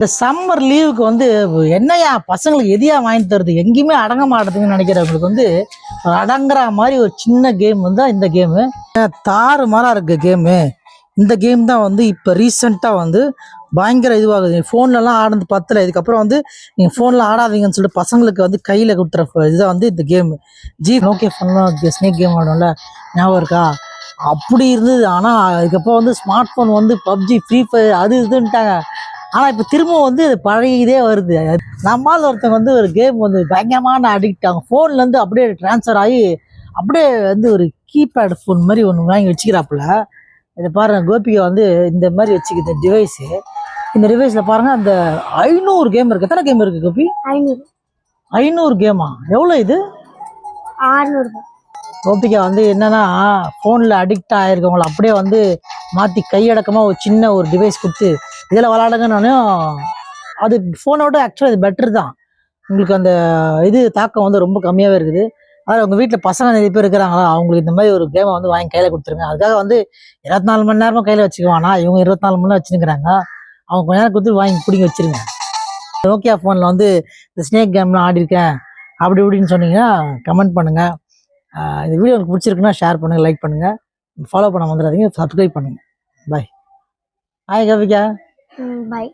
இந்த சம்மர் லீவுக்கு வந்து என்னையா பசங்களுக்கு எதையா வாங்கி தருது, எங்கேயுமே அடங்க மாட்டேதுன்னு நினைக்கிறவங்களுக்கு வந்து அடங்குற மாதிரி ஒரு சின்ன கேம் வந்து இந்த கேமு தாறு மாறா இருக்கு கேமு. இந்த கேம் தான் வந்து இப்போ ரீசெண்டாக வந்து பயங்கர இதுவாகுது. ஃபோன்லலாம் ஆடுறது பத்தல, இதுக்கப்புறம் வந்து நீங்கள் ஃபோனில் ஆடாதீங்கன்னு சொல்லிட்டு பசங்களுக்கு வந்து கையில் கொடுத்துற இதுதான் வந்து இந்த கேமு. நோக்கியா ஃபோன்லாம் ஸ்னேக் கேம் ஆடும்ல, ஞாபகம் இருக்கா? அப்படி இருந்தது. ஆனால் அதுக்கப்புறம் வந்து ஸ்மார்ட் ஃபோன் வந்து பப்ஜி, ஃப்ரீ ஃபயர் அது இதுன்ட்டாங்க. ஆனால் இப்போ திரும்ப வந்து அது பழைய இதே வருது. நம்மால் ஒருத்தவங்க வந்து ஒரு கேம் வந்து பயங்கரமான அடிக்ட் ஆகும். ஃபோன்லேருந்து அப்படியே ட்ரான்ஸ்ஃபர் ஆகி அப்படியே வந்து ஒரு கீபேட் ஃபோன் மாதிரி ஒன்று வாங்கி வச்சுக்கிறாப்புல. இதை பாருங்கள், கோபிகா வந்து இந்த மாதிரி வச்சுக்கிது டிவைஸு. இந்த டிவைஸில் பாருங்கள், அந்த 500 கேம் இருக்குது. எத்தனை கேம் இருக்குது கோபி? 500 கேமா? எவ்வளோ இது? 600. கோபிகா வந்து என்னன்னா, ஃபோனில் அடிக்ட் ஆகிருக்கவங்கள அப்படியே வந்து மாற்றி கையடக்கமாக ஒரு சின்ன ஒரு டிவைஸ் கொடுத்து இதில் விளாடுங்கன்னாலும் அது ஃபோனோட ஆக்சுவலாக இது பெட்டர் தான். உங்களுக்கு அந்த இது தாக்கம் வந்து ரொம்ப கம்மியாகவே இருக்குது. அதில் உங்கள் வீட்டில் பசங்க நிறைய பேர் இருக்கிறாங்களா, அவங்களுக்கு இந்த மாதிரி ஒரு கேமை வந்து வாங்கி கையில் கொடுத்துருங்க. அதுக்காக வந்து 24 மணி நேரமும் கையில் வச்சுக்குவானா, இவங்க 24 மணி நேரம் வச்சுருக்கிறாங்க. அவங்க கொஞ்ச நேரம் கொடுத்து வாங்கி பிடிங்கி வச்சுருங்க. நோக்கியா ஃபோனில் வந்து இந்த ஸ்னேக் கேம்லாம் ஆடிருக்கேன் அப்படி இப்படின்னு சொன்னீங்கன்னா கமெண்ட் பண்ணுங்கள். இந்த வீடியோ உங்களுக்கு பிடிச்சிருக்குன்னா ஷேர் பண்ணுங்கள், லைக் பண்ணுங்கள், ஃபாலோ பண்ண வந்துடாதீங்க, சப்ஸ்கிரைப் பண்ணுங்கள். பாய். ஹாய் கவிகா. Bye.